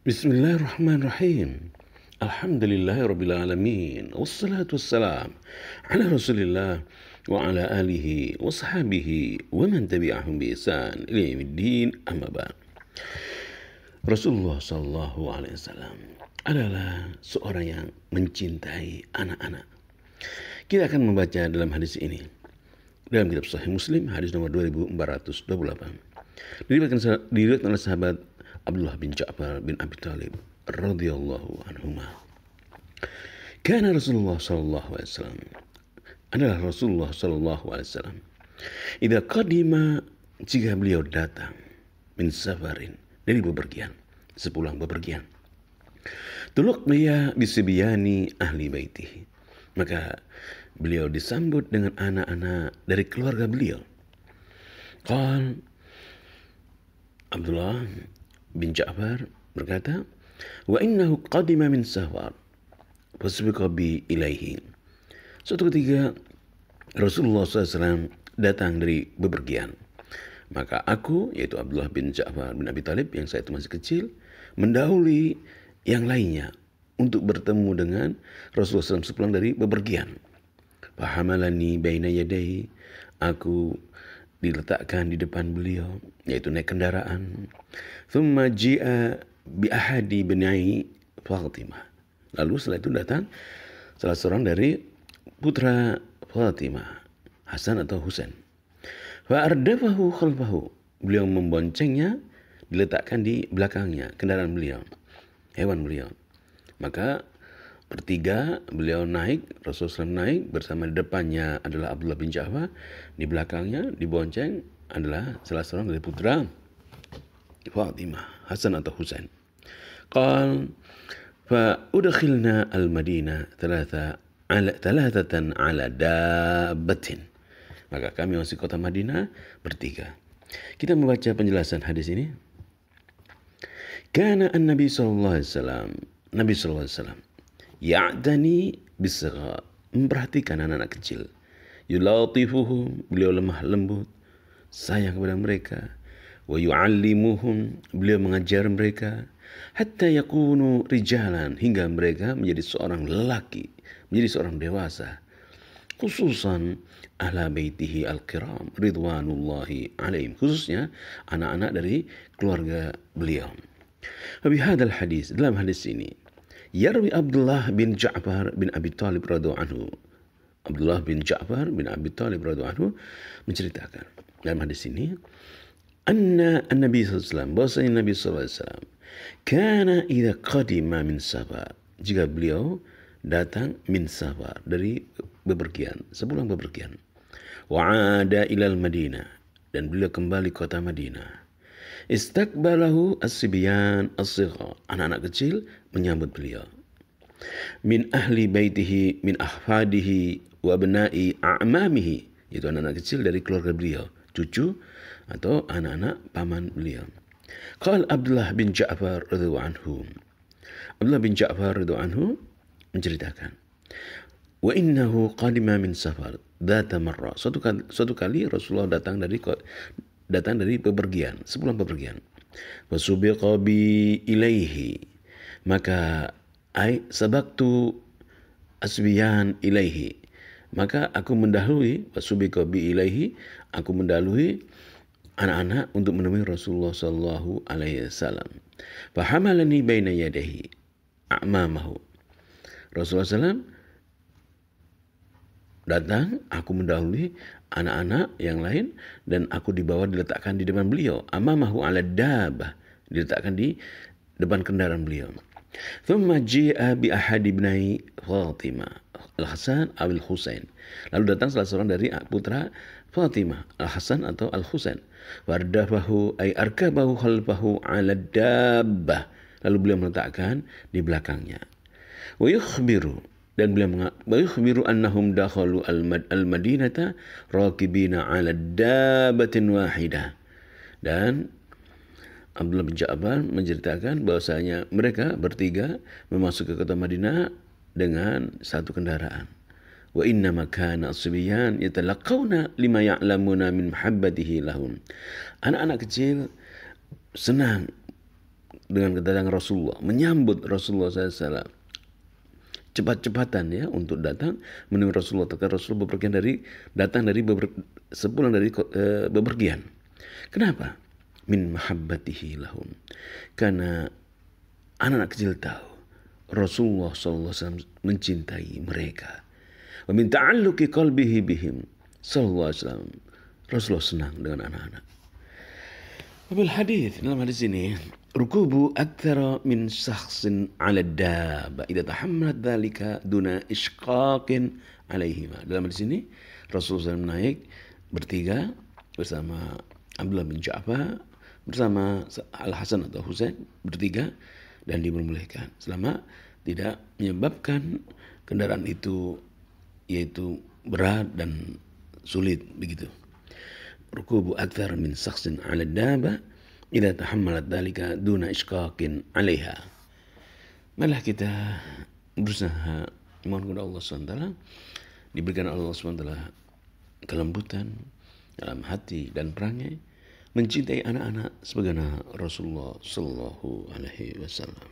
Bismillahirrahmanirrahim. Alhamdulillahirrabbilalamin. Wassalatu wassalam ala rasulillah wa ala alihi wa sahabihi wa man tabi'ahum bi ihsan ila yaumiddin, amma ba'd. Rasulullah sallallahu alaihi wasallam adalah seorang yang mencintai anak-anak. Kita akan membaca dalam hadis ini dalam kitab Sahih Muslim, hadis nomor 2428. Diriwayatkan oleh sahabat Abdullah bin Ja'far bin Abi Talib radhiyallahu anhuma. Kana Rasulullah sallallahu alaihi wasallam, adalah Rasulullah sallallahu alaihi wasallam, idza qadima, jika beliau datang, min safarin, dari bepergian, sepulang bepergian, tulaqbiya bisibyani ahli baitihi, maka beliau disambut dengan anak-anak dari keluarga beliau. Qal, Abdullah bin Ja'far berkata, wa innahu qadima min safar fasbiqa bi ilaihi. Suatu ketika Rasulullah SAW datang dari bepergian, maka aku, yaitu Abdullah bin Ja'far bin Abi Talib, yang saya itu masih kecil, mendahului yang lainnya untuk bertemu dengan Rasulullah SAW sepulang dari bepergian. Fahamalani baina yadayhi, aku diletakkan di depan beliau, yaitu naik kendaraan. Thumma ji'a bi ahadi binai Fatimah. Lalu setelah itu datang salah seorang dari putra Fatimah, Hasan atau Husain. Fa ardafahu khalfahu, beliau memboncengnya, diletakkan di belakangnya kendaraan beliau, hewan beliau. Maka bertiga beliau naik, Rasulullah SAW naik, bersama di depannya adalah Abdullah bin Ja'far, di belakangnya dibonceng adalah salah seorang dari putra Fatimah, Hasan atau Husain. Qal fa udkhilna al-Madinah thalathatan ala dabbatin, maka kami masuk kota Madinah bertiga. Kita membaca penjelasan hadis ini. Kana an-Nabi sallallahu alaihi wasallam, Nabi sallallahu alaihi wasallam ya'dani bisgha, memperhatikan anak-anak kecil. Yulatifuhum, beliau lemah lembut, sayang kepada mereka. Wa yu'allimuhum, beliau mengajar mereka. Hatta yakunu rijalan, hingga mereka menjadi seorang lelaki, menjadi seorang dewasa. Khususan ahla baitihi al-kiram ridwanullahi alaihim, khususnya anak-anak dari keluarga beliau. Wa bihadzal hadis, dalam hadis ini, yarwi Abdullah bin Ja'far bin Abi Talib radhiyallahu anhu. Abdullah bin Ja'far bin Abi Talib radhiyallahu anhu menceritakan dalam hadis ini, anna an-Nabi sallallahu alaihi wasallam, bahwasanya Nabi sallallahu alaihi wasallam, kana idza qadima min safar, jika beliau datang min safar, dari bepergian, sepulang bepergian, wa ada ilal Madinah, dan beliau kembali kota Madinah, istakbalahu as-sibyan as-sighar, anak-anak kecil menyambut beliau. Min ahli baitihi min ahfadihi wa abna'i a'mamihi, yaitu anak-anak kecil dari keluarga beliau, cucu atau anak-anak paman beliau. Qala Abdullah bin Ja'far radhiyallahu anhu, Abdullah bin Ja'far radhiyallahu anhu menceritakan, wa innahu qadima min safar dzata marra, suatu kali Rasulullah datang dari bepergian, sepulang bepergian. Wasubiqa bi ilaihi, maka sabaqtu asbiyan ilaihi, maka aku mendahului, wasubiqa bi ilaihi, aku mendahului anak-anak untuk menemui Rasulullah sallallahu alaihi wasallam. Fa hamalani baina yadayhi a'mamahu, Rasulullah SAW datang, aku mendahului anak-anak yang lain, dan aku diletakkan di depan beliau. Amamahu ala dabah, diletakkan di depan kendaraan beliau. Thumma ji'a bi ahadi ibnai Fatimah, Al-Hasan atau Al-Husain. Lalu datang salah seorang dari putra Fatimah, Al-Hasan atau Al-Husain. Wardafahu ay arkabahu khalfahu ala dabbah, lalu beliau meletakkan di belakangnya. Wa yukhbiru, dan beliau annahum dakhalu al-Madinata raqibina ala dabbatin wahidah. Dan Abdullah bin Ja'far menceritakan bahwasanya mereka bertiga memasuki kota Madinah dengan satu kendaraan. Wa inna makana as-sibyan yatalaqawna lima ya'lamuna min mahabbatihi lahum. Anak-anak kecil senang dengan kedatangan Rasulullah, menyambut Rasulullah SAW. Cepat-cepatan ya untuk datang menemui Rasulullah. Karena Rasulullah sepulang dari bepergian. Kenapa? Min mahabbatihi lahum. Karena anak-anak kecil tahu Rasulullah SAW mencintai mereka. Wa min ta'alluqi qalbihi bihim sallallahu alaihi wasallam. Rasulullah senang dengan anak-anak. Wabil hadis, dalam hadis ini, rukubu aktsara min syakhsin 'ala dabba idza tahammalat dzalika duna isqaqin 'alaihima. Dalam hadis ini Rasulullah SAW naik bertiga bersama Abdullah bin Ja'far, bersama Al Hasan atau Husain bertiga, dan diperbolehkan selama tidak menyebabkan kendaraan itu yaitu berat dan sulit begitu. Rukubu aktsar min syakhsin 'ala dabba idza tahammalat dzalika duna isqaqin 'alaiha. Marilah kita berusaha mohon kepada Allah SWT, diberikan Allah SWT kelembutan dalam hati dan perangai, mencintai anak-anak sebagaimana Rasulullah sallallahu alaihi wasallam.